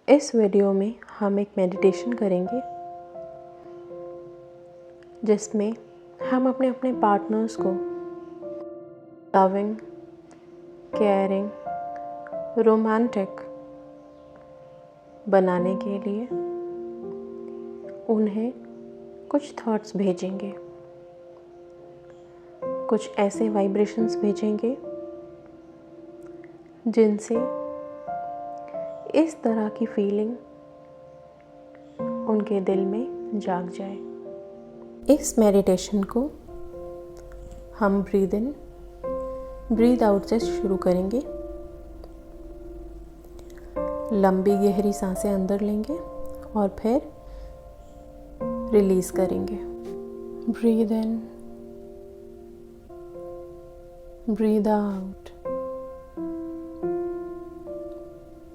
इस वीडियो में हम एक मेडिटेशन करेंगे जिसमें हम अपने अपने पार्टनर्स को लविंग, केयरिंग, रोमांटिक बनाने के लिए उन्हें कुछ थॉट्स भेजेंगे, कुछ ऐसे वाइब्रेशंस भेजेंगे जिनसे इस तरह की फीलिंग उनके दिल में जाग जाए। इस मेडिटेशन को हम ब्रीद इन ब्रीद आउट से शुरू करेंगे। लंबी गहरी सांसें अंदर लेंगे और फिर रिलीज करेंगे। Breathe in, breathe out,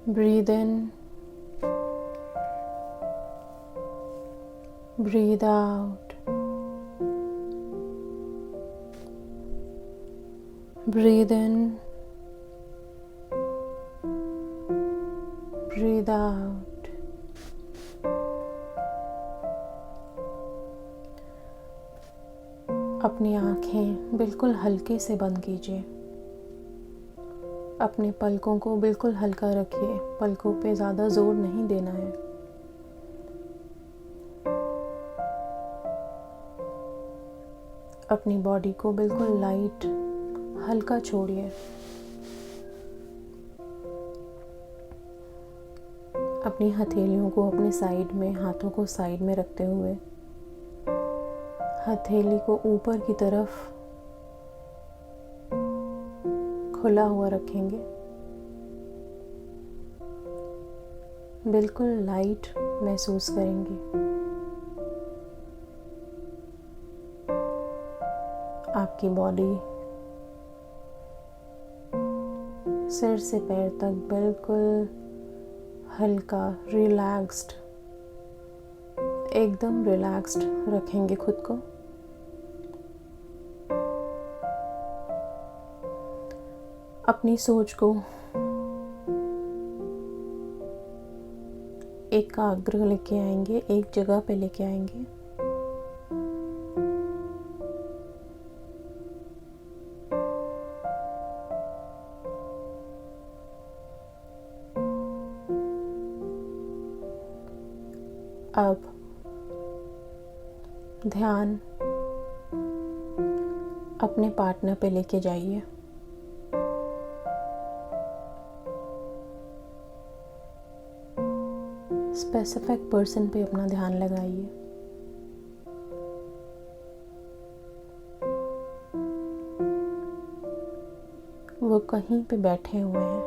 breathe in, breathe out, breathe in, breathe out. अपनी आँखें बिल्कुल हल्के से बंद कीजिए। अपने पलकों को बिल्कुल हल्का रखिए। पलकों पे ज़्यादा जोर नहीं देना है। अपनी बॉडी को बिल्कुल लाइट हल्का छोड़िए। अपनी हथेलियों को अपने साइड में, हाथों को साइड में रखते हुए हथेली को ऊपर की तरफ खुला हुआ रखेंगे। बिल्कुल लाइट महसूस करेंगे। आपकी बॉडी सिर से पैर तक बिल्कुल हल्का, रिलैक्स्ड, एकदम रिलैक्स्ड रखेंगे खुद को। अपनी सोच को एकाग्र लेके आएंगे, एक जगह पे लेके आएंगे। अब ध्यान अपने पार्टनर पे लेके जाइए। स्पेसिफिक पर्सन पे अपना ध्यान लगाइए। वो कहीं पे बैठे हुए हैं।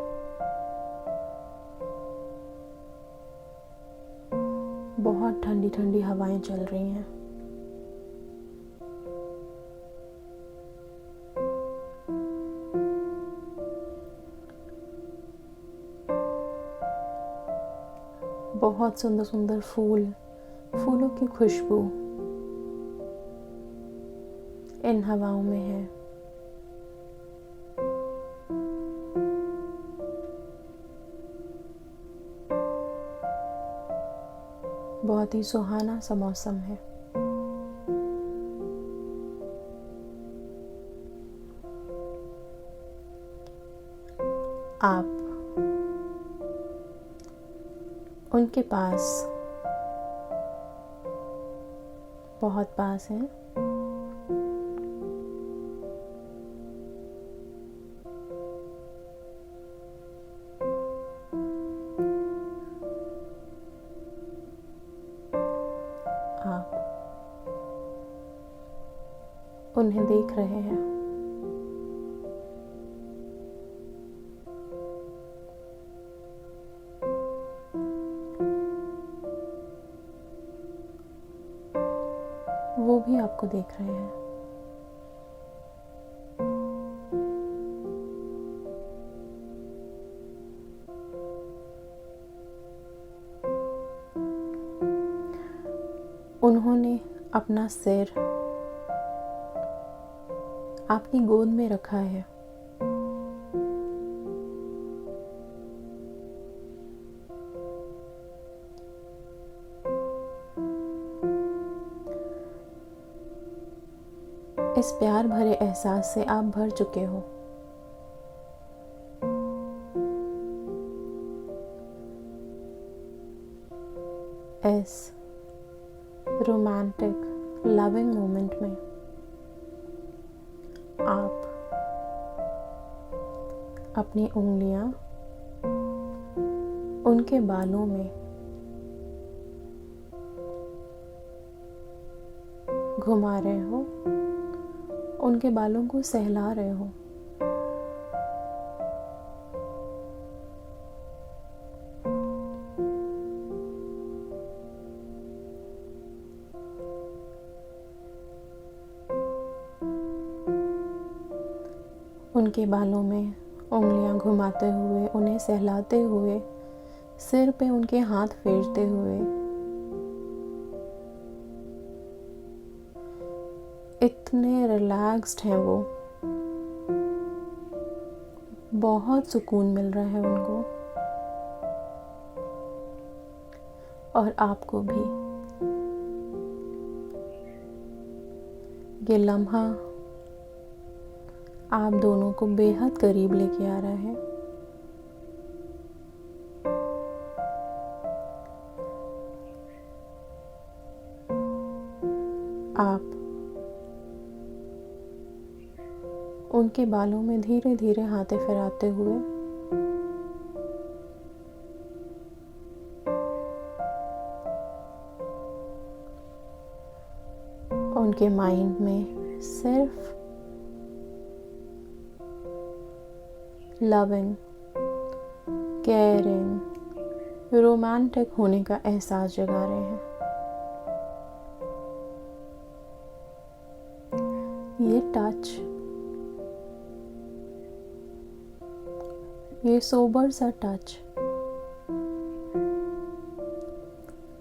बहुत ठंडी ठंडी हवाएं चल रही हैं। बहुत सुंदर सुंदर फूलों की खुशबू इन हवाओं में है। बहुत ही सुहाना सा मौसम है। आप उनके पास, बहुत पास हैं। आप उन्हें देख रहे हैं। वो भी आपको देख रहे हैं। उन्होंने अपना सिर आपकी गोद में रखा है। इस प्यार भरे एहसास से आप भर चुके हो। इस रोमांटिक लविंग मोमेंट में आप अपनी उंगलियां उनके बालों में घुमा रहे हो, उनके बालों को सहला रहे हो। उनके बालों में उंगलियां घुमाते हुए, उन्हें सहलाते हुए, सिर पे उनके हाथ फेरते हुए इतने रिलैक्स्ड हैं वो, बहुत सुकून मिल रहा है उनको और आपको भी। ये लम्हा आप दोनों को बेहद करीब लेके आ रहा है। आप उनके बालों में धीरे धीरे हाथे फिराते हुए उनके माइंड में सिर्फ लविंग, केयरिंग, रोमांटिक होने का एहसास जगा रहे हैं। ये टच, ये सोबर सा टच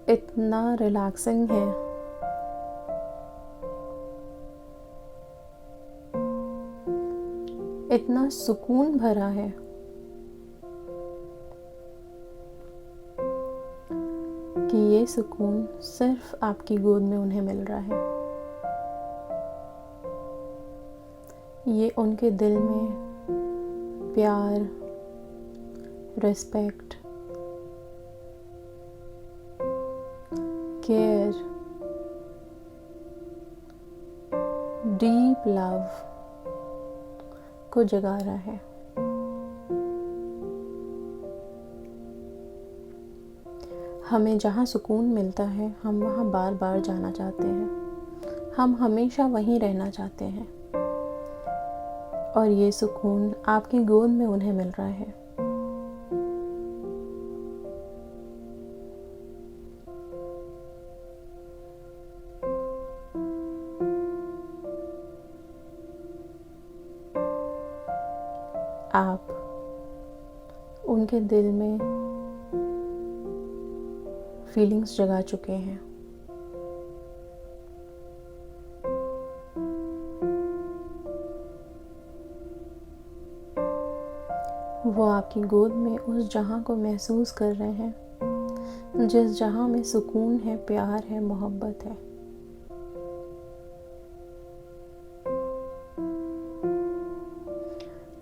इतना रिलैक्सिंग है, इतना सुकून भरा है कि ये सुकून सिर्फ आपकी गोद में उन्हें मिल रहा है। ये उनके दिल में प्यार, रिस्पेक्ट, केयर, डीप लव को जगा रहा है। हमें जहाँ सुकून मिलता है हम वहाँ बार बार जाना चाहते हैं, हम हमेशा वहीं रहना चाहते हैं और ये सुकून आपकी गोद में उन्हें मिल रहा है। आप उनके दिल में फीलिंग्स जगा चुके हैं। वो आपकी गोद में उस जहां को महसूस कर रहे हैं जिस जहां में सुकून है, प्यार है, मोहब्बत है।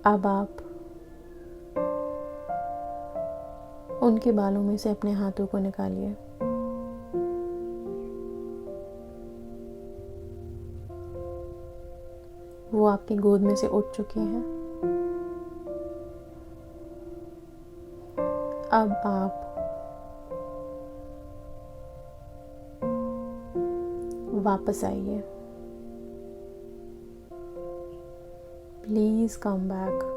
अब आप उनके बालों में से अपने हाथों को निकालिए। वो आपकी गोद में से उठ चुके हैं। अब आप वापस आइए। Please come back.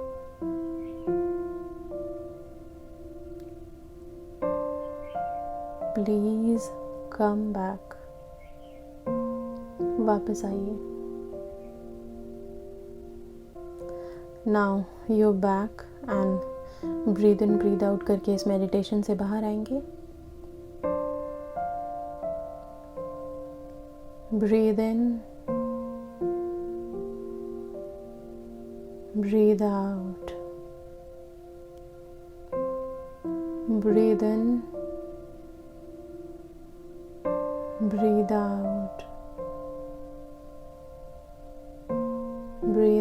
Please come back. वापस आइए। Now you back and breathe in breathe out करके इस मेडिटेशन से बाहर आएंगे। Breathe in, breathe out, breathe in, breathe out,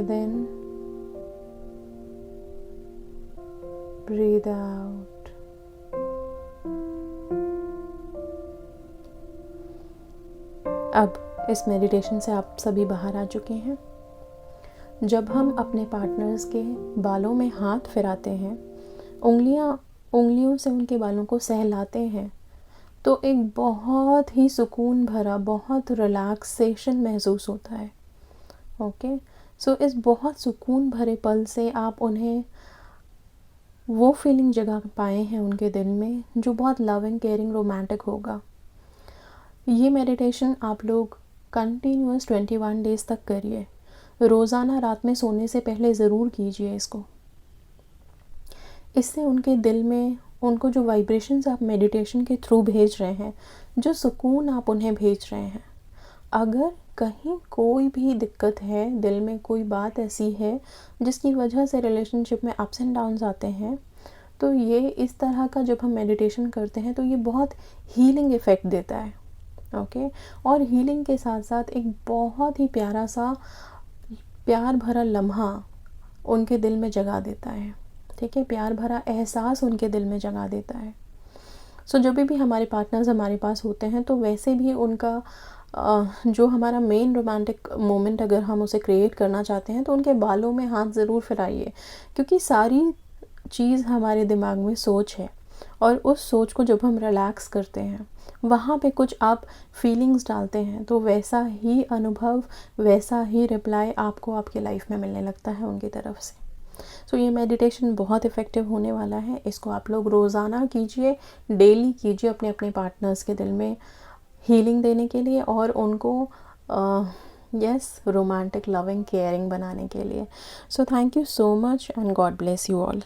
breathe in, breathe out. अब इस मेडिटेशन से आप सभी बाहर आ चुके हैं। जब हम अपने पार्टनर्स के बालों में हाथ फिराते हैं, उंगलियों से उनके बालों को सहलाते हैं, तो एक बहुत ही सुकून भरा, बहुत रिलैक्सेशन महसूस होता है। ओके, सो इस बहुत सुकून भरे पल से आप उन्हें वो फीलिंग जगा पाए हैं उनके दिल में जो बहुत लविंग, केयरिंग, रोमांटिक होगा। ये मेडिटेशन आप लोग कंटिन्यूअस 21 डेज़ तक करिए। रोज़ाना रात में सोने से पहले ज़रूर कीजिए इसको। इससे उनके दिल में, उनको जो वाइब्रेशंस आप मेडिटेशन के थ्रू भेज रहे हैं, जो सुकून आप उन्हें भेज रहे हैं, अगर कहीं कोई भी दिक्कत है, दिल में कोई बात ऐसी है जिसकी वजह से रिलेशनशिप में अप्स एंड डाउन्स आते हैं, तो ये इस तरह का जब हम मेडिटेशन करते हैं तो ये बहुत हीलिंग इफ़ेक्ट देता है। ओके, और हीलिंग के साथ साथ एक बहुत ही प्यारा सा प्यार भरा लम्हा उनके दिल में जगा देता है। ठीक है, प्यार भरा एहसास उनके दिल में जगा देता है। सो जब भी हमारे पार्टनर्स हमारे पास होते हैं तो वैसे भी उनका जो हमारा मेन रोमांटिक मोमेंट अगर हम उसे क्रिएट करना चाहते हैं तो उनके बालों में हाथ ज़रूर फिराइए, क्योंकि सारी चीज़ हमारे दिमाग में सोच है, और उस सोच को जब हम रिलैक्स करते हैं, वहाँ पे कुछ आप फीलिंग्स डालते हैं, तो वैसा ही अनुभव, वैसा ही रिप्लाई आपको आपकी लाइफ में मिलने लगता है उनकी तरफ से। सो ये मेडिटेशन बहुत इफ़ेक्टिव होने वाला है। इसको आप लोग रोज़ाना कीजिए, डेली कीजिए, अपने अपने पार्टनर्स के दिल में हीलिंग देने के लिए और उनको रोमांटिक, लविंग, केयरिंग बनाने के लिए। So thank you so much and God bless you all.